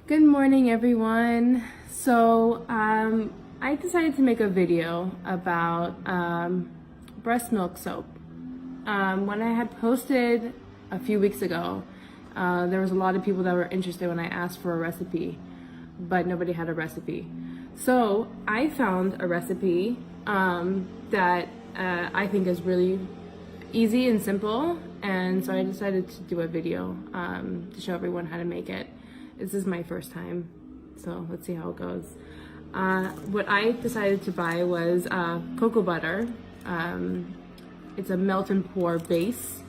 Good morning, everyone. I decided to make a video about breast milk soap. When I had posted a few weeks ago, there was a lot of people that were interested when I asked for a recipe, but nobody had a recipe. So I found a recipe that I think is really easy and simple, and so I decided to do a video to show everyone how to make it. This is my first time, so let's see how it goes. What I decided to buy was cocoa butter. It's a melt and pour base.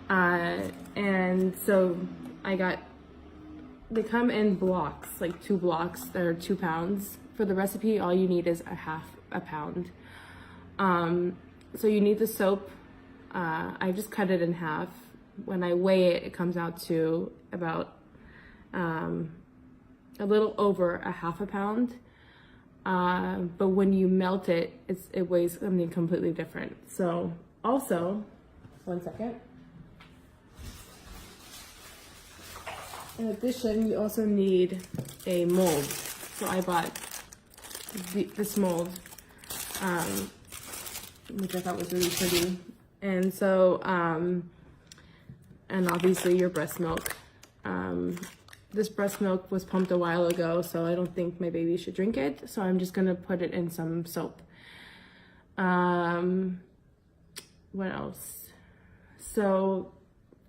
And so they come in blocks, like 2 blocks that are 2 pounds. For the recipe, all you need is a pound. So you need the soap. I just cut it in half. When I weigh it, it comes out to about a little over a half a pound. But when you melt it, it weighs something completely different. So also, one second. In addition, you also need a mold. So I bought this mold, which I thought was really pretty. And so, and obviously your breast milk. This breast milk was pumped a while ago, so I don't think my baby should drink it. So I'm just gonna put it in some soap. What else? So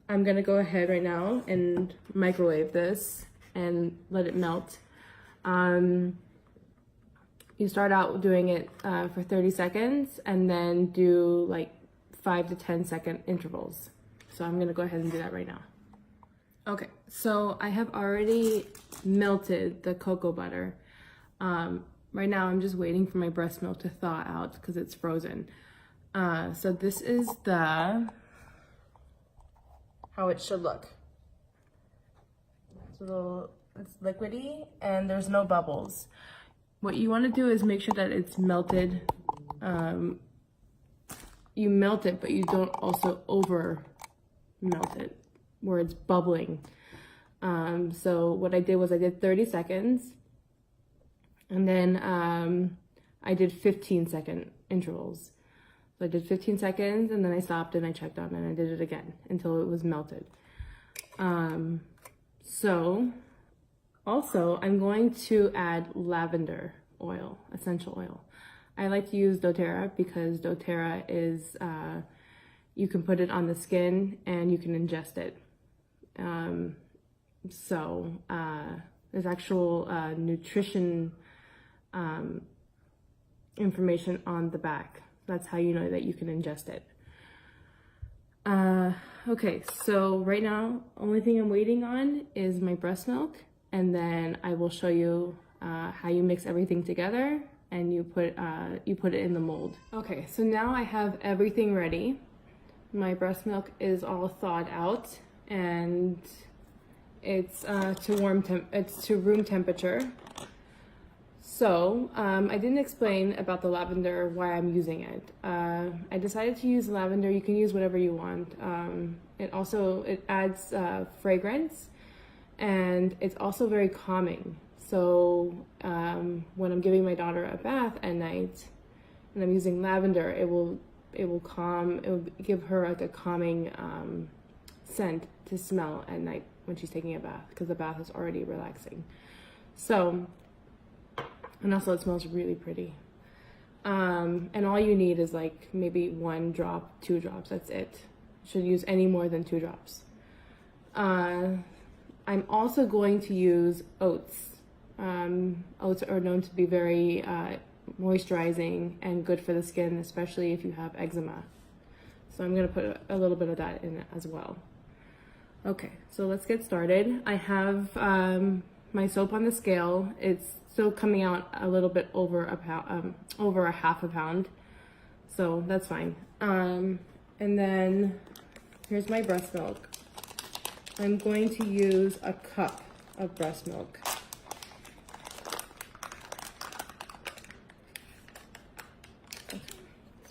I'm gonna go ahead right now and microwave this and let it melt. You start out doing it for 30 seconds and then do like 5 to 10 second intervals. So I'm gonna go ahead and do that right now. Okay, so I have already melted the cocoa butter. Right now I'm just waiting for my breast milk to thaw out because it's frozen. So this is how it should look. It's liquidy and there's no bubbles. What you want to do is make sure that it's melted. You melt it, but you don't also over melt it where it's bubbling. So what I did was I did 30 seconds and then I did 15-second intervals. So I did 15 seconds and then I stopped and I checked on it and I did it again until it was melted. So also I'm going to add lavender oil, essential oil. I like to use doTERRA because doTERRA is, you can put it on the skin and you can ingest it. There's actual nutrition information on the back. That's how you know that you can ingest it. Okay, so right now, only thing I'm waiting on is my breast milk, and then I will show you how you mix everything together and you put it in the mold. Okay, so now I have everything ready. My breast milk is all thawed out and it's to room temperature. So I didn't explain about the lavender, why I'm using it. I decided to use lavender. You can use whatever you want. It adds fragrance and it's also very calming. So when I'm giving my daughter a bath at night and I'm using lavender, it will give her like a calming scent to smell at night when she's taking a bath, because the bath is already relaxing. So, and also it smells really pretty. And all you need is like maybe 1 drop, 2 drops, that's it. You shouldn't use any more than 2 drops. I'm also going to use oats. Oats are known to be very moisturizing and good for the skin, especially if you have eczema. So I'm gonna put a little bit of that in it as well. Okay, so let's get started. I have my soap on the scale. It's still coming out a little bit over a half a pound. So that's fine. And then here's my breast milk. I'm going to use a cup of breast milk.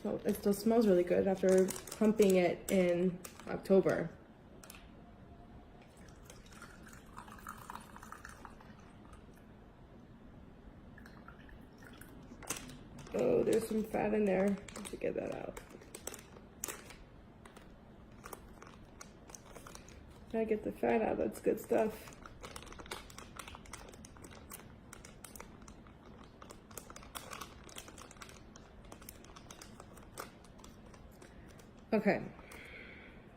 So it still smells really good after pumping it in October. Oh, there's some fat in there. I should get that out. Gotta get the fat out, that's good stuff. Okay,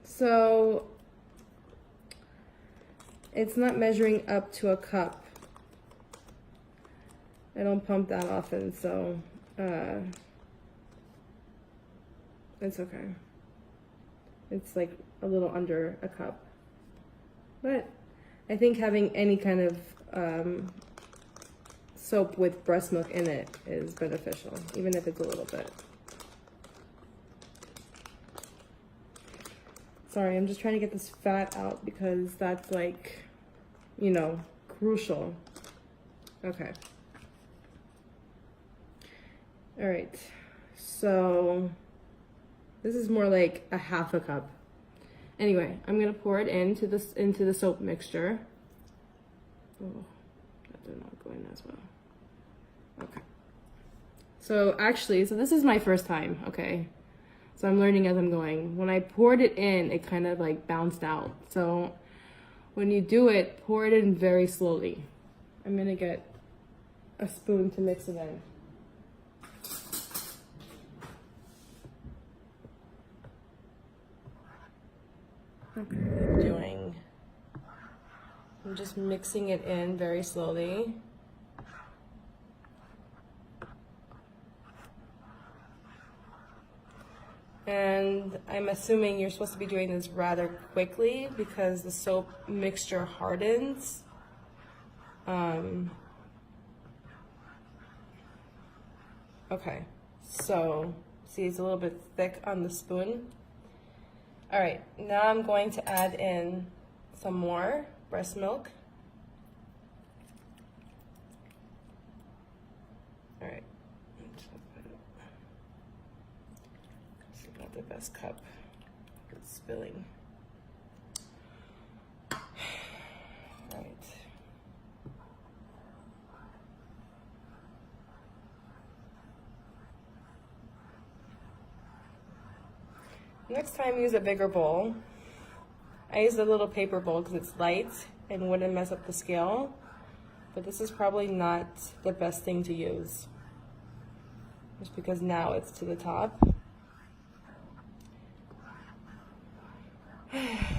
so it's not measuring up to a cup. I don't pump that often, so it's okay. It's like a little under a cup. But I think having any kind of soap with breast milk in it is beneficial, even if it's a little bit. Sorry, I'm just trying to get this fat out because that's like, you know, crucial. Okay. All right, so this is more like a half a cup. Anyway, I'm gonna pour it into the soap mixture. Oh, that did not go in as well. Okay. So actually, this is my first time, okay? So I'm learning as I'm going. When I poured it in, it kind of like bounced out. So when you do it, pour it in very slowly. I'm gonna get a spoon to mix it in. Okay, I'm just mixing it in very slowly. And I'm assuming you're supposed to be doing this rather quickly because the soap mixture hardens. Okay, so see it's a little bit thick on the spoon. All right, now I'm going to add in some more breast milk. All right, this is not the best cup. It's spilling. All right. Next time, use a bigger bowl. I used a little paper bowl because it's light and wouldn't mess up the scale, but this is probably not the best thing to use, just because now it's to the top.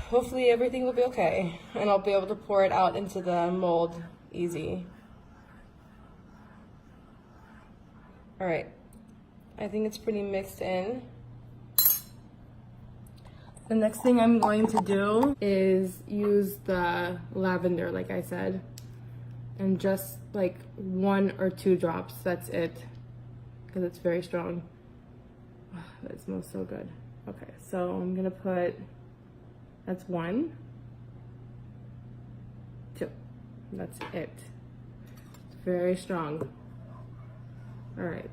Hopefully everything will be okay, and I'll be able to pour it out into the mold easy. All right, I think it's pretty mixed in. The next thing I'm going to do is use the lavender, like I said, and just like 1 or 2 drops, that's it, because it's very strong. Oh, that smells so good. Okay, so I'm gonna put, that's 1, 2, that's it. It's very strong. All right.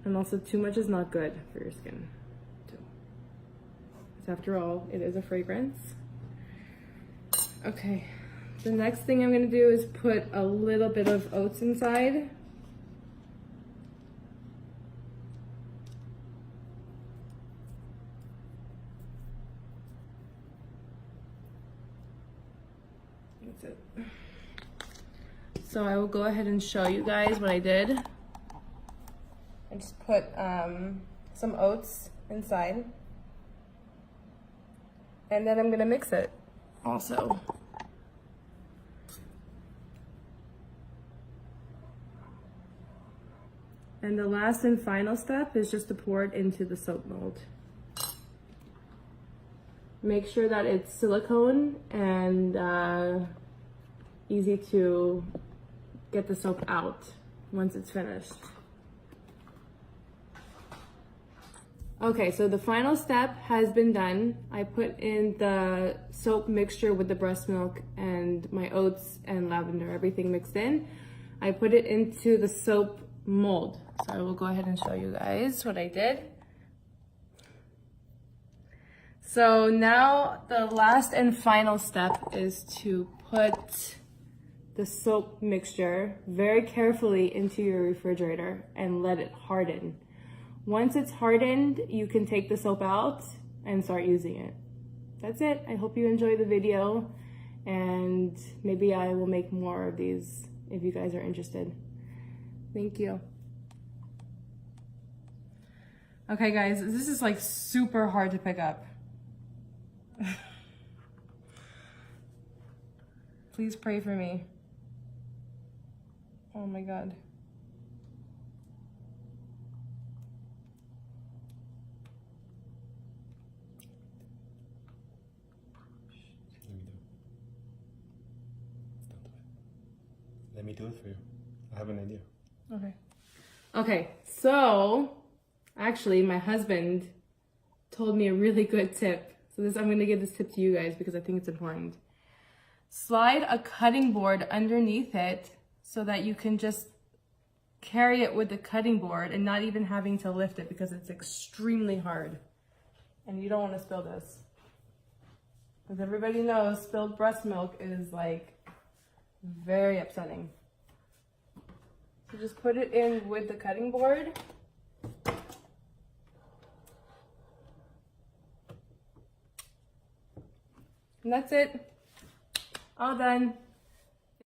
And also, too much is not good for your skin, too. Because after all, it is a fragrance. Okay, the next thing I'm gonna do is put a little bit of oats inside. That's it. So I will go ahead and show you guys what I did. I just put some oats inside, and then I'm gonna mix it also. And the last and final step is just to pour it into the soap mold. Make sure that it's silicone and easy to get the soap out once it's finished. Okay, so the final step has been done. I put in the soap mixture with the breast milk and my oats and lavender, everything mixed in. I put it into the soap mold. So I will go ahead and show you guys what I did. So now the last and final step is to put the soap mixture very carefully into your refrigerator and let it harden. Once it's hardened, you can take the soap out and start using it. That's it. I hope you enjoyed the video, and maybe I will make more of these if you guys are interested. Thank you. Okay guys, this is like super hard to pick up. Please pray for me. Oh my God. Let me do it for you. I have an idea. Okay. Okay, so actually my husband told me a really good tip. So I'm gonna give this tip to you guys because I think it's important. Slide a cutting board underneath it so that you can just carry it with the cutting board and not even having to lift it because it's extremely hard. And you don't want to spill this. As everybody knows, spilled breast milk is like very upsetting. So just put it in with the cutting board. And that's it. All done.